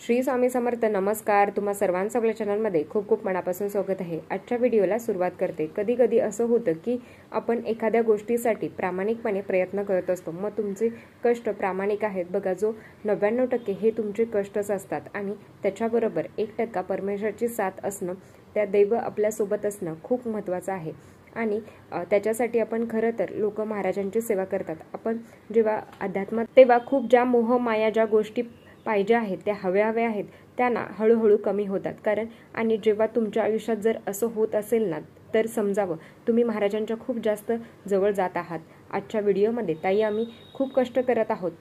श्री स्वामी समर्थ. नमस्कार. तुम्हा सर्वांचं आपल्या चॅनलमध्ये खूप खूप मनापासून स्वागत आहे. आजच्या व्हिडिओला सुरुवात करते. कधी कधी असं होतं की आपण एखाद्या गोष्टीसाठी प्रामाणिकपणे प्रयत्न करत असतो, मग तुमचे कष्ट प्रामाणिक आहेत बघा. जो 99% हे तुमचे कष्टच असतात आणि त्याच्याबरोबर 1% परमेश्वराची साथ असणं, त्या दैव आपल्यासोबत असणं खूप महत्त्वाचं आहे. आणि त्याच्यासाठी आपण खरं तर लोक महाराजांची सेवा करतात. आपण जेव्हा अध्यात्मात तेव्हा खूप ज्या मोह माया ज्या गोष्टी पाहिजे आहेत, त्या हव्या आहेत, त्यांना हळूहळू कमी होतात. आणि जेव्हा तुमच्या आयुष्यात जर असं होत असेल ना, तर समजावं तुम्ही महाराजांच्या खूप जास्त जवळ जात आहात. आजच्या व्हिडिओमध्ये ताई आम्ही खूप कष्ट करत आहोत,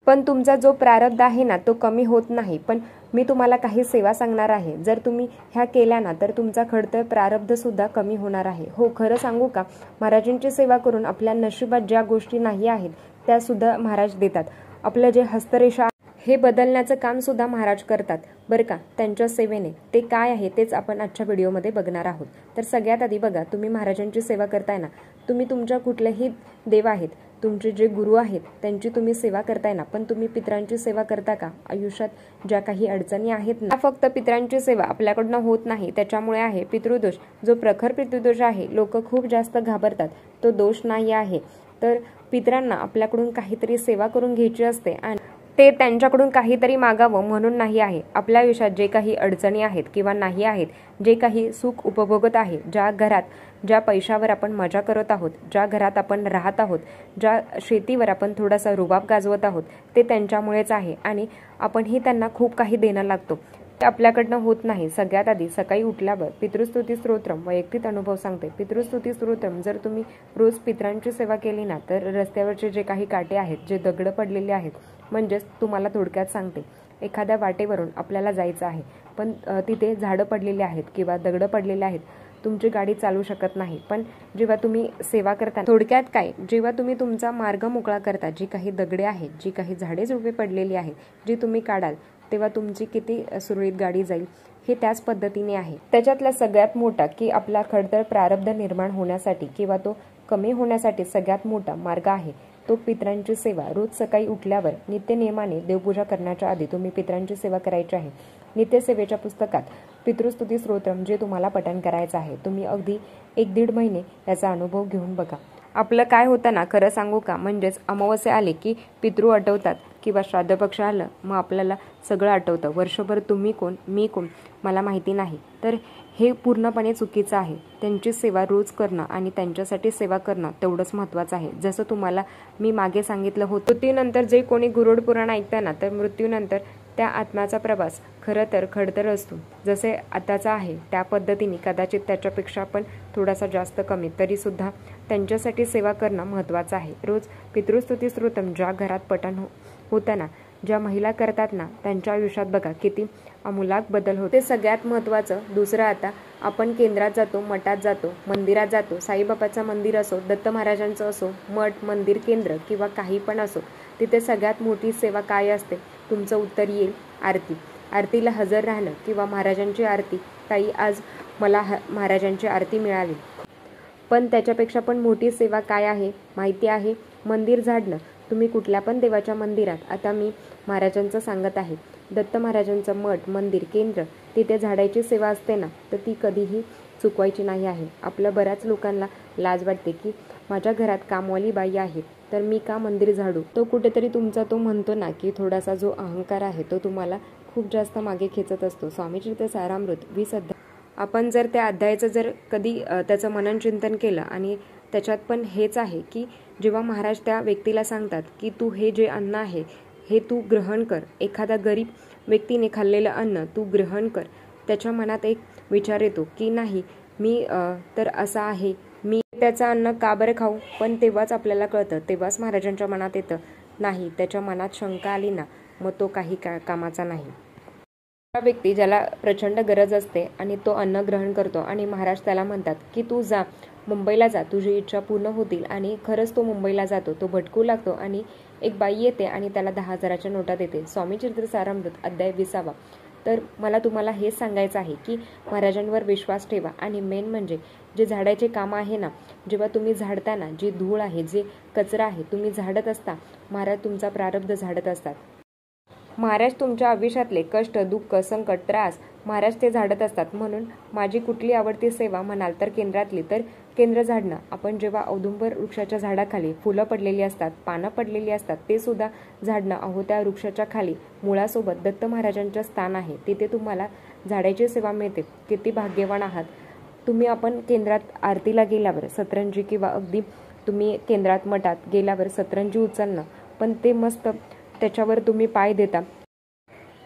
पण तुमचा जो प्रारब्ध आहे ना, तो कमी होत नाही. पण मी तुम्हाला काही सेवा सांगणार आहे. जर तुम्ही ह्या केल्या ना, तर तुमचा खडतर प्रारब्ध सुद्धा कमी होणार आहे. हो, खरं सांगू का, महाराजांची सेवा करून आपल्या नशिबात ज्या गोष्टी नाही आहेत त्या सुद्धा महाराज देतात. आपलं जे हस्तरेषा हे बदलण्याचं काम सुद्धा महाराज करतात बरं का, त्यांच्या सेवेने. ते काय आहे तेच आपण आजच्या व्हिडिओमध्ये बघणार आहोत. तर सगळ्यात आधी बघा, तुम्ही महाराजांची सेवा करताय ना, तुम्ही तुमच्या कुठलेही देव आहेत, तुमचे जे गुरु आहेत त्यांची तुम्ही सेवा करताय ना, पण तुम्ही पितरांची सेवा करता का? आयुष्यात ज्या काही अडचणी आहेत ना, फक्त पितरांची सेवा आपल्याकडनं होत नाही, त्याच्यामुळे आहे पितृदोष. जो प्रखर पितृदोष आहे, लोक खूप जास्त घाबरतात. तो दोष नाही आहे. तर पितरांना आपल्याकडून काहीतरी सेवा करून घ्यायची असते आणि ते त्यांच्याकडून काहीतरी मागावं म्हणून नाही आहे. आपल्या आयुष्यात जे काही अडचणी आहेत किंवा नाही आहेत, जे काही सुख उपभोगत आहे, ज्या घरात ज्या पैशावर आपण मजा करत आहोत, ज्या घरात आपण राहत आहोत, ज्या शेतीवर आपण थोडासा रुबाब गाजवत आहोत, ते त्यांच्यामुळेच आहे. आणि आपणही त्यांना खूप काही देणं लागतो, ते आपल्याकडनं होत नाही. सगळ्यात आधी सकाळी उठल्यावर पितृस्तुती स्तोत्रम, वैयक्तिक अनुभव सांगते. पितृस्तुती स्तोत्रम जर तुम्ही रोज पितरांची सेवा केली ना, तर रस्त्यावरचे जे काही काटे आहेत, जे दगड पडलेले आहेत, म्हणजेच तुम्हाला थोडक्यात सांगते, एखाद्या वाटेवरून आपल्याला जायचं आहे, पण तिथे झाडं पडलेली आहेत किंवा दगडं पडलेले आहेत, तुमची गाडी चालू शकत नाही. पण जेव्हा तुम्ही सेवा करता, थोडक्यात काय, जेव्हा तुम्ही तुमचा मार्ग मोकळा करता, जी काही दगडे आहेत, जी काही झाडे झुडपे पडलेली आहेत, जी तुम्ही काढाल, तेव्हा तुमची किती सुरळीत गाडी जाईल. हे त्याच पद्धतीने आहे. त्याच्यातला सगळ्यात मोठा की आपला खडतर प्रारब्ध निर्माण होण्यासाठी किंवा तो कमी होण्यासाठी सगळ्यात मोठा मार्ग आहे तो पितरांची सेवा. रोज सकाळी उठल्यावर नित्यनियमाने देवपूजा करण्याच्या आधी तुम्ही पितरांची सेवा करायची आहे. नित्यसेवेच्या पुस्तकात पितृस्तुती स्तोत्रम जे तुम्हाला पठण करायचं आहे, तुम्ही अगदी 1-1.5 महिने याचा अनुभव घेऊन बघा. आपलं काय होतं ना, खरं सांगू का, म्हणजेच अमावस्या आले की पितृ आठवतात किंवा श्राद्ध पक्ष आलं मग आपल्याला सगळं आठवतं. वर्षभर तुम्ही कोण मी कोण मला माहिती नाही. तर हे पूर्णपणे चुकीचं आहे. त्यांची सेवा रोज करणं आणि त्यांच्यासाठी सेवा करणं तेवढंच महत्त्वाचं आहे. जसं तुम्हाला मी मागे सांगितलं होतं, मृत्यूनंतर जे कोणी गुरुड पुराण ऐकतं ना, तर मृत्यूनंतर त्या आत्म्याचा प्रवास खरं तर खडतर असतो. जसे आताचा आहे त्या पद्धतीने कदाचित त्याच्यापेक्षा पण थोडासा जास्त कमी, तरीसुद्धा त्यांच्यासाठी सेवा करणं महत्त्वाचं आहे. रोज पितृस्तुती स्तोत्रम ज्या घरात पठण होतं ना, ज्या महिला करतात ना, त्यांच्या आयुष्यात बघा किती आमूलाग्र बदल होते. ते सगळ्यात महत्त्वाचं. दुसरं, आता आपण केंद्रात जातो, मठात जातो, मंदिरात जातो, साईबाबाचं मंदिर असो, दत्त महाराजांचं असो, मठ, मंदिर, केंद्र किंवा काही पण असो, तिथे सगळ्यात मोठी सेवा काय असते? तुमचं उत्तर येईल, आरती. आरतीला हजर राहणं किंवा महाराजांची आरती. ताई आज मला महाराजांची आरती मिळाली. पण त्याच्यापेक्षा पण मोठी सेवा काय आहे माहिती आहे? मंदिर झाडणं. तुम्ही कुठल्या पण देवाच्या मंदिरात, आता मी महाराजांचं सांगत आहे, दत्त महाराजांचं मठ, मंदिर, केंद्र, तिथे झाडायची सेवा असते ना, तर ती कधीही चुकवायची नाही आहे. आपल्या बऱ्याच लोकांना लाज वाटते की माझ्या घरात कामवाली बाई आहे, तर मी का मंदिर झाडू? तो कुठेतरी तुमचा तो म्हणतो ना की थोडासा जो अहंकार आहे तो तुम्हाला खूप जास्त मागे खेचत असतो. स्वामी चरित्र सारामृत 20 अध्याय, आपण जर त्या अध्यायाचं जर कधी त्याचं मनन चिंतन केलं, आणि त्याच्यात पण हेच आहे की जेव्हा महाराज त्या व्यक्तीला सांगतात की तू हे जे अन्न आहे हे तू ग्रहण कर, एखादा गरीब व्यक्तीने खाल्लेलं अन्न तू ग्रहण कर, त्याच्या मनात एक विचार येतो की नाही, मी तर असा आहे, मी त्याचं अन्न का बरं खाऊ? पण तेव्हाच आपल्याला कळतं, तेव्हाच महाराजांच्या मनात येतं, नाही, त्याच्या मनात शंका आली ना, मग तो काही कामाचा नाही. व्यक्ती ज्याला प्रचंड गरज असते आणि तो अन्न ग्रहण करतो आणि महाराज त्याला म्हणतात की तू जा, मुंबईला जा, तुझी इच्छा पूर्ण होतील. आणि खरंच तो मुंबईला जातो. तो भटकू लागतो आणि एक बाई येते आणि त्याला 10,000च्या नोटा देते. स्वामी चरित्र सारामृत अध्याय 20. तर मला तुम्हाला हेच सांगायचं आहे की महाराजांवर विश्वास ठेवा. आणि मेन म्हणजे जे झाडाचे काम आहे ना, जेव्हा तुम्ही झाडताना जी धूळ आहे, जे कचरा आहे, तुम्ही झाडत असता, महाराज तुमचा प्रारब्ध झाडत असतात. महाराज तुमच्या आयुष्यातले कष्ट, दुःख, संकट, त्रास महाराज ते झाडत असतात. म्हणून माझी कुठली आवडती सेवा म्हणाल तर केंद्रातली तर केंद्र झाडणं. आपण जेव्हा औदुंबर वृक्षाच्या झाडाखाली फुलं पडलेली असतात, पानं पडलेली असतात, ते सुद्धा झाडणं. अहो, त्या वृक्षाच्या खाली मुळासोबत दत्त महाराजांचं स्थान आहे. तिथे तुम्हाला झाडाची सेवा मिळते. किती भाग्यवान आहात तुम्ही. आपण केंद्रात आरतीला गेल्यावर सतरंजी किंवा अगदी तुम्ही केंद्रात मठात गेल्यावर सतरंजी उचलणं, पण ते मस्त त्याच्यावर तुम्ही पाय देता,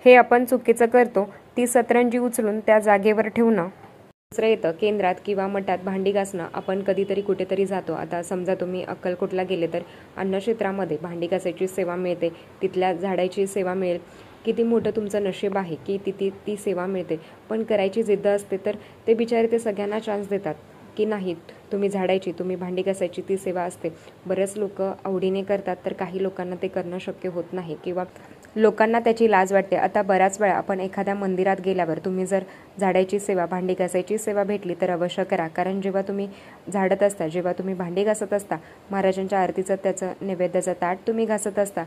हे आपण चुकीचं करतो. ती सतरंजी उचलून त्या जागेवर ठेवणं. दुसरं येतं केंद्रात किंवा मठात भांडी घासणं. आपण कधीतरी कुठेतरी जातो. आता समजा तुम्ही अक्कलकोटला गेले तर अन्नक्षेत्रामध्ये भांडी घासायची सेवा मिळते, तिथल्या झाडाची सेवा मिळेल. किती मोठं तुमचं नशीब आहे की तिथे ती सेवा मिळते. पण करायची जिद्द असते तर ते बिचारे ते सगळ्यांना चान्स देतात की नाही, तुम्ही झाडायची, तुम्ही भांडी घासायची ती सेवा असते. बरेच लोक आवडीने करतात, तर काही लोकांना ते करणं शक्य होत नाही किंवा लोकांना त्याची लाज वाटते. आता बऱ्याच वेळा आपण एखाद्या मंदिरात गेल्यावर तुम्ही जर झाडायची सेवा, भांडी घासायची सेवा भेटली तर अवश्य करा. कारण जेव्हा तुम्ही झाडत असता, जेव्हा तुम्ही भांडी घासत असता, महाराजांच्या आरतीचं त्याचं नैवेद्याचं ताट तुम्ही घासत असता,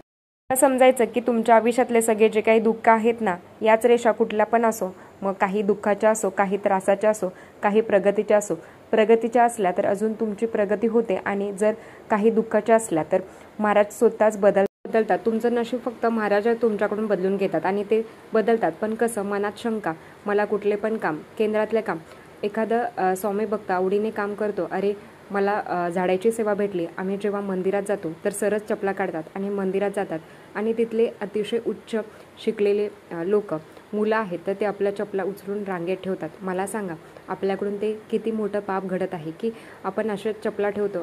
समजायचं की तुमच्या आयुष्यातले सगळे जे काही दुःख आहेत ना, याच रेषा कुठल्या पण असो, मग काही दुःखाच्या असो, काही त्रासाच्या असो, काही प्रगतीच्या असो. प्रगतीच्या असल्या तर अजून तुमची प्रगती होते आणि जर काही दुःखाच्या असल्या तर महाराज स्वतःच बदलतात. तुमचं नशीब फक्त महाराज तुमच्याकडून बदलून घेतात आणि ते बदलतात. पण कसं, मनात शंका, मला कुठले पण काम, केंद्रातले काम, एखादं स्वामी भक्त आवडीने काम करतो, अरे मला झाडाची सेवा भेटली. आम्ही जेव्हा मंदिरात जातो तर सरच चपला काढतात आणि मंदिरात जातात आणि तिथले अतिशय उच्च शिकलेले लोक, मुलं आहेत, तर ते आपल्या चपला उचलून रांगेत ठेवतात. मला सांगा, आपल्याकडून ते किती मोठं पाप घडत आहे की आपण अशाच चपला ठेवतो.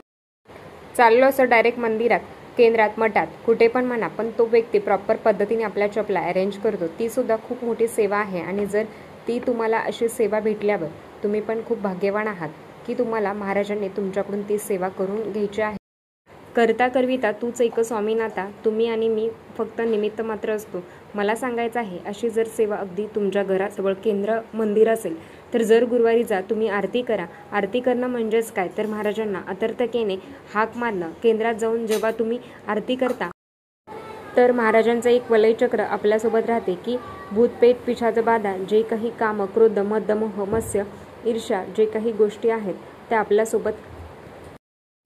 चाललो असं डायरेक्ट मंदिरात, केंद्रात, मठात, कुठे पण म्हणा, पण तो व्यक्ती प्रॉपर पद्धतीने आपल्या चपला अरेंज करतो. ती सुद्धा खूप मोठी सेवा आहे. आणि जर ती तुम्हाला अशी सेवा भेटल्यावर तुम्ही पण खूप भाग्यवान आहात की तुम्हाला महाराजांनी तुमच्याकडून ती सेवा करून घ्यायची आहे. करता करविता तूच एक स्वामीनाथा, तुम्ही आणि मी फक्त निमित्त मात्र असतो. मला सांगायचं आहे, अशी जर सेवा अगदी तुमच्या घराजवळ केंद्र मंदिर असेल तर जर गुरुवारी जा, तुम्ही आरती करा. आरती करणं म्हणजेच काय तर महाराजांना आर्ततेने हाक मारणं. केंद्रात जाऊन जेव्हा तुम्ही आरती करता तर महाराजांचं एक वलय चक्र आपल्यासोबत राहते की भूत, पेट, पिशाच बाधा, जे काही काम, क्रोध, मद, मोह, मत्स्य, ईर्ष्या, जे काही गोष्टी आहेत त्या आपल्यासोबत,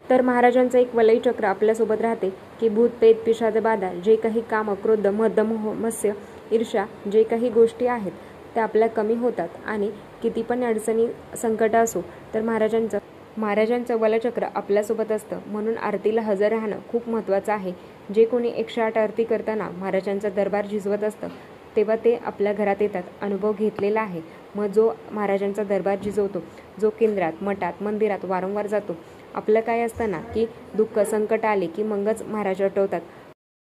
तर महाराजांचं एक वलय चक्र आपल्यासोबत राहते की भूत, पेट, पिशाच बाधा, जे काही काम, क्रोध, मद, मोह, मत्स्य, ईर्ष्या, जे काही गोष्टी आहेत त्या आपल्या कमी होतात. आणि किती पण अडचणी, संकट असो तर महाराजांचं वलचक्र आपल्यासोबत असतं. म्हणून आरतीला हजर राहणं खूप महत्त्वाचं आहे. जे कोणी 108 आरती करताना महाराजांचा दरबार झिजवत असतं तेव्हा ते आपल्या घरात येतात. अनुभव घेतलेला आहे. मग जो महाराजांचा दरबार झिजवतो, जो केंद्रात, मठात, मंदिरात वारंवार जातो, आपलं काय असतं ना की दुःख, संकट आले की मगच महाराज आठवतात.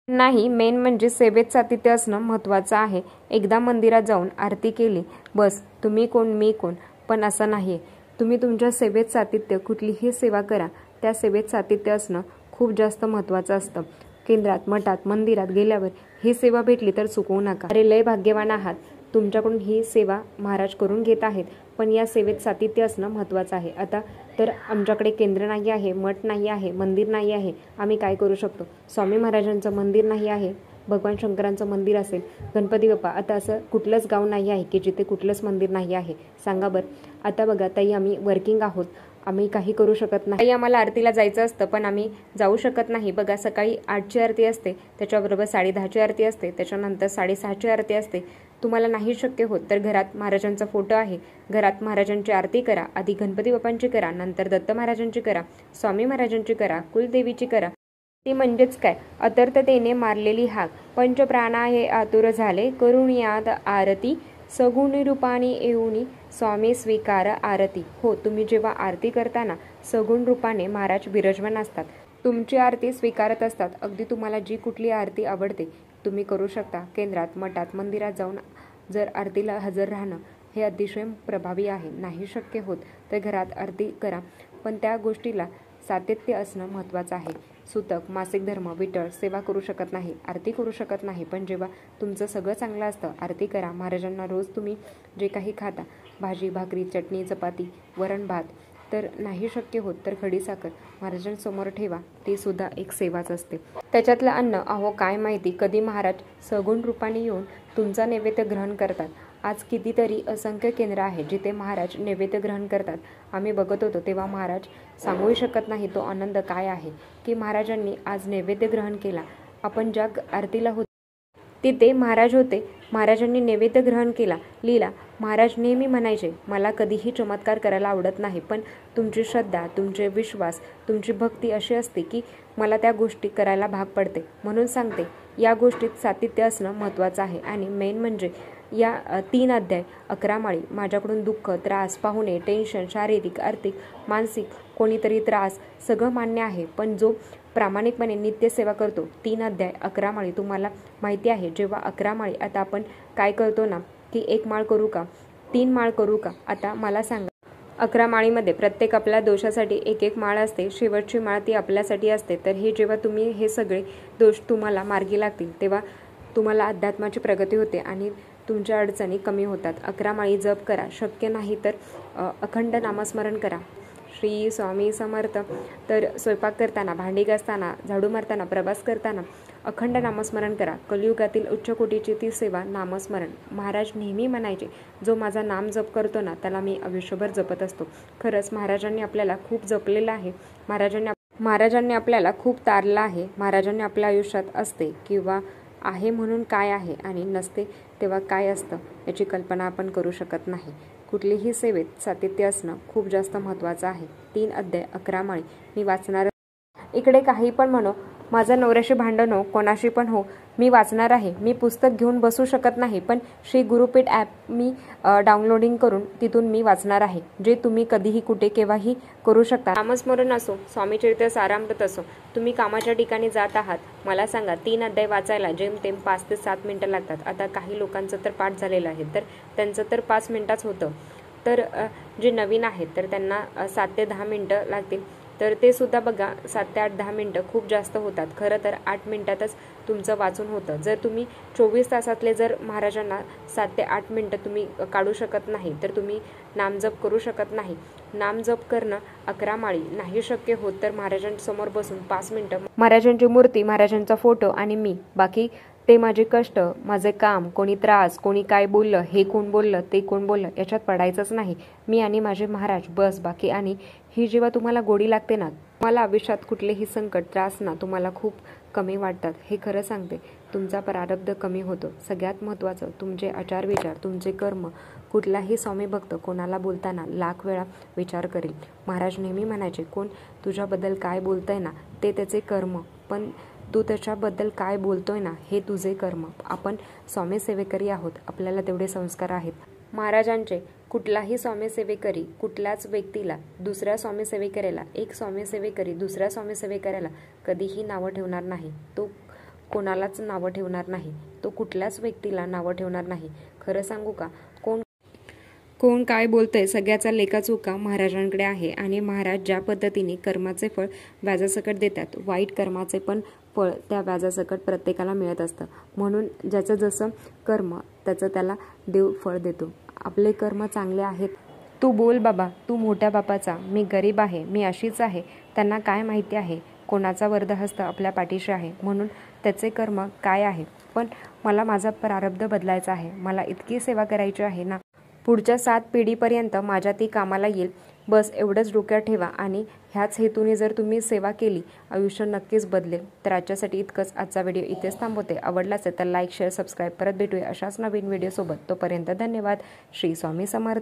नाही, मेन म्हणजे सेवेत सातत्य असणं महत्त्वाचं आहे. एकदा मंदिरात जाऊन आरती केली बस, तुम्ही कोण मी कोण, पण असं नाही. तुम्ही तुमच्या सेवेत सातत्य, कुठलीही सेवा करा, त्या सेवेत सातत्य असणं खूप जास्त महत्त्वाचं असतं. केंद्रात, मठात, मंदिरात गेल्यावर ही सेवा भेटली तर चुकवू नका. अरे लय भाग्यवान आहात, तुमच्याकडून ही सेवा महाराज करून घेत आहेत. पण या सेवेत सातत्य असणं महत्त्वाचं आहे. आता तर आमच्याकडे केंद्र नाही आहे, मठ नाही आहे, मंदिर नाही आहे, आम्ही काय करू शकतो? स्वामी महाराजांचं मंदिर नाही आहे, भगवान शंकरांचं मंदिर असेल, गणपती बाप्पा, आता असं कुठलंच गाव नाही आहे की जिथे कुठलंच मंदिर नाही आहे, सांगा बरं. आता बघा ताई, आम्ही वर्किंग आहोत, आम्ही काही करू शकत नाही. आम्हाला आरतीला जायचं असतं पण आम्ही जाऊ शकत नाही. बघा, सकाळी 8ची आरती असते, त्याच्याबरोबर 10:30ची आरती असते, त्याच्यानंतर 6:30ची आरती असते. तुम्हाला नाही शक्य होत तर घरात महाराजांचा फोटो आहे, घरात महाराजांची आरती करा. आधी गणपती बाप्पांची करा, नंतर दत्त महाराजांची करा, स्वामी महाराजांची करा, कुलदेवीची करा. ती म्हणजेच काय, अतर्कतेने मारलेली हाक, पंचप्राणा हे आतुर झाले, करुणियात आरती, सगुण रूपाने येऊनी स्वामी स्वीकार आरती. हो, तुम्ही जेव्हा आरती करताना सगुण रूपाने महाराज विराजमान असतात, तुमची आरती स्वीकारत असतात. अगदी तुम्हाला जी कुठली आरती आवडते तुम्ही करू शकता. केंद्रात, मठात, मंदिरात जाऊन जर आरतीला हजर राहणं हे अतिशय प्रभावी आहे. नाही शक्य होत तर घरात आरती करा, पण त्या गोष्टीला सातत्य असणं महत्त्वाचं आहे. सुतक, मासिक धर्म, विठ्ठल सेवा करू शकत नाही, आरती करू शकत नाही, पण जेव्हा तुमचं सगळं चांगलं असतं आरती करा. महाराजांना रोज तुम्ही जे काही खाता, भाजी, भाकरी, चटणी, चपाती, वरण भात, तर नाही शक्य होत तर खडीसाखर महाराजांसमोर ठेवा, ती सुद्धा एक सेवाच असते. त्याच्यातलं अन्न अहो काय माहिती कधी महाराज सगुण रूपाने येऊन तुमचा नैवेद्य ग्रहण करतात. आज कितीतरी असंख्य केंद्र आहे जिथे महाराज नैवेद्य ग्रहण करतात. आम्ही बघत होतो तेव्हा महाराज सांगूही शकत नाही तो आनंद काय आहे की महाराजांनी आज नैवेद्य ग्रहण केला. आपण ज्या आरतीला होतो तिथे महाराज होते. महाराजांनी नैवेद्य ग्रहण केला. लीला महाराज नेहमी म्हणायचे, मला कधीही चमत्कार करायला आवडत नाही, पण तुमची श्रद्धा, तुमचे विश्वास, तुमची भक्ती अशी असते की मला त्या गोष्टी करायला भाग पडते. म्हणून सांगते, या गोष्टीत सातत्य असणं महत्त्वाचं आहे. आणि मेन म्हणजे या 3 अध्याय 11 माळी माझ्याकडून दुःख, त्रास, पाहुणे, टेन्शन, शारीरिक, आर्थिक, मानसिक कोणीतरी त्रास सगळं मान्य आहे. पण जो प्रामाणिकपणे नित्यसेवा करतो 3 अध्याय 11 माळी तुम्हाला माहिती आहे. जेव्हा 11 माळी आता आपण काय करतो ना की 1 माळ करू का 3 माळ करू का, आता मला सांगा. 11 माळीमध्ये प्रत्येक आपल्या दोषासाठी एक माळ असते. शेवटची माळ ती आपल्यासाठी असते. तर हे जेव्हा तुम्ही हे सगळे दोष तुम्हाला मार्गी लागतील तेव्हा तुम्हाला अध्यात्माची प्रगती होते आणि तुमच्या अडचणी कमी होतात. 11 माळी जप करा. शक्य नाही तर अखंड नामस्मरण करा. श्री स्वामी समर्थ. तर स्वयंपाक करताना, भांडी घासताना, झाडू मारताना, प्रवास करताना अखंड नामस्मरण करा. कलियुगातील उच्च कोटीची ती सेवा नामस्मरण. महाराज नेहमी म्हणायचे, जो माझा नाम जप करतो ना त्याला मी आयुष्यभर जपत असतो. खरंच महाराजांनी आपल्याला खूप जपलेलं आहे. महाराजांनी आपल्याला खूप तारलं आहे. महाराजांनी आपल्या आयुष्यात असते किंवा आहे म्हणून काय आहे आणि नसते तेव्हा काय असतं याची कल्पना आपण करू शकत नाही. कुठलीही सेवेत सातत्य असणं खूप जास्त महत्त्वाचं आहे. 3 अध्याय 11 माळी मी वाचणार. इकडे काही पण म्हणो, माझं नवऱ्याशी भांडण हो, कोणाशी पण हो, मी वाचणार आहे. मी पुस्तक घेऊन बसू शकत नाही, पण श्री गुरुपीठ ॲप मी डाउनलोडिंग करून तिथून मी वाचणार आहे, जे तुम्ही कधीही कुठे केव्हाही करू शकता. नामस्मरण असो, स्वामीचरित्र सारामृत असो, तुम्ही कामाच्या ठिकाणी जात आहात, मला सांगा 3 अध्याय वाचायला जेमतेम 5 ते 7 मिनिटं लागतात. आता काही लोकांचं तर पाठ झालेलं आहे तर त्यांचं तर 5 मिनिटाच होतं. तर जे नवीन आहेत तर त्यांना 7 ते 10 मिनिटं लागतील. तर ते सुद्धा बघा 7 ते 8-10 मिनिटं खूप जास्त होतात. खरं तर 8 मिनिटातच तुमचं वाचून होतं. जर तुम्ही 24 तासातले जर महाराजांना 7 ते 8 मिनिटं तुम्ही काढू शकत नाही तर तुम्ही नामजप करू शकत नाही. नामजप करणं 11 माळी नाही शक्य होत तर महाराजांसमोर बसून 5 मिनिटं महाराजांची मूर्ती, महाराजांचा फोटो आणि मी, बाकी ते माझे कष्ट, माझे काम, कोणी त्रास, कोणी काय बोललं, हे कोण बोललं, ते कोण बोललं याच्यात पडायचंच नाही. मी आणि माझे महाराज बस बाकी. आणि ही जेव्हा तुम्हाला गोडी लागते ना, तुम्हाला आयुष्यात कुठलेही संकट, त्रास ना तुम्हाला खूप कमी वाटतात. हे खरं सांगते, तुमचा प्रारब्ध कमी होतो. सगळ्यात महत्त्वाचं तुमचे आचार विचार, तुमचे कर्म. कुठलाही स्वामी भक्त कोणाला बोलताना लाख वेळा विचार करेल. महाराज नेहमी म्हणायचे, कोण तुझ्याबद्दल काय बोलतंय ना ते त्याचे कर्म, पण तू त्याच्याबद्दल काय बोलतोय ना हे तुझे कर्म. आपण स्वामी सेवेकरी आहोत, आपल्याला तेवढे संस्कार आहेत. महाराजांचे कुठलाही स्वामी सेवेकरी कुठल्याच व्यक्तीला दुसऱ्या स्वामी सेवेकऱ्याला, एक स्वामी सेवेकरी दुसऱ्या स्वामी सेवेकऱ्याला कधीही नावं ठेवणार नाही. तो कोणालाच नावं ठेवणार नाही. तो कुठल्याच व्यक्तीला नावं ठेवणार नाही. खरं सांगू का, कोण काय बोलतंय सगळ्याचा लेखाचोखा महाराजांकडे आहे. आणि महाराज ज्या पद्धतीने कर्माचे फळ व्याजासकट देतात, वाईट कर्माचे पण फळ त्या व्याजासकट प्रत्येकाला मिळत असतं. म्हणून ज्याचं जसं कर्म त्याचं त्याला देव फळ देतो. आपले कर्म चांगले आहेत. तू बोल बाबा, तू मोठ्या बापाचा, मी गरीब आहे, मी अशीच आहे. त्यांना काय माहिती आहे कोणाचा वरदहस्त आपल्या पाठीशी आहे, म्हणून त्याचे कर्म काय आहे. पण मला माझा प्रारब्ध बदलायचा आहे. मला इतकी सेवा करायची आहे ना, पुढच्या 7 पिढीपर्यंत माझ्या ती कामाला येईल. बस एवढंच डोक्यात ठेवा. आणि ह्याच हेतूने जर तुम्ही सेवा केली, आयुष्य नक्कीच बदलेल. तर आजच्यासाठी इतकंच. आजचा व्हिडिओ इथेच थांबवते. आवडला असेल तर लाईक, शेअर, सबस्क्राईब. परत भेटूया अशाच नवीन व्हिडिओसोबत. तोपर्यंत धन्यवाद. श्री स्वामी समर्थ.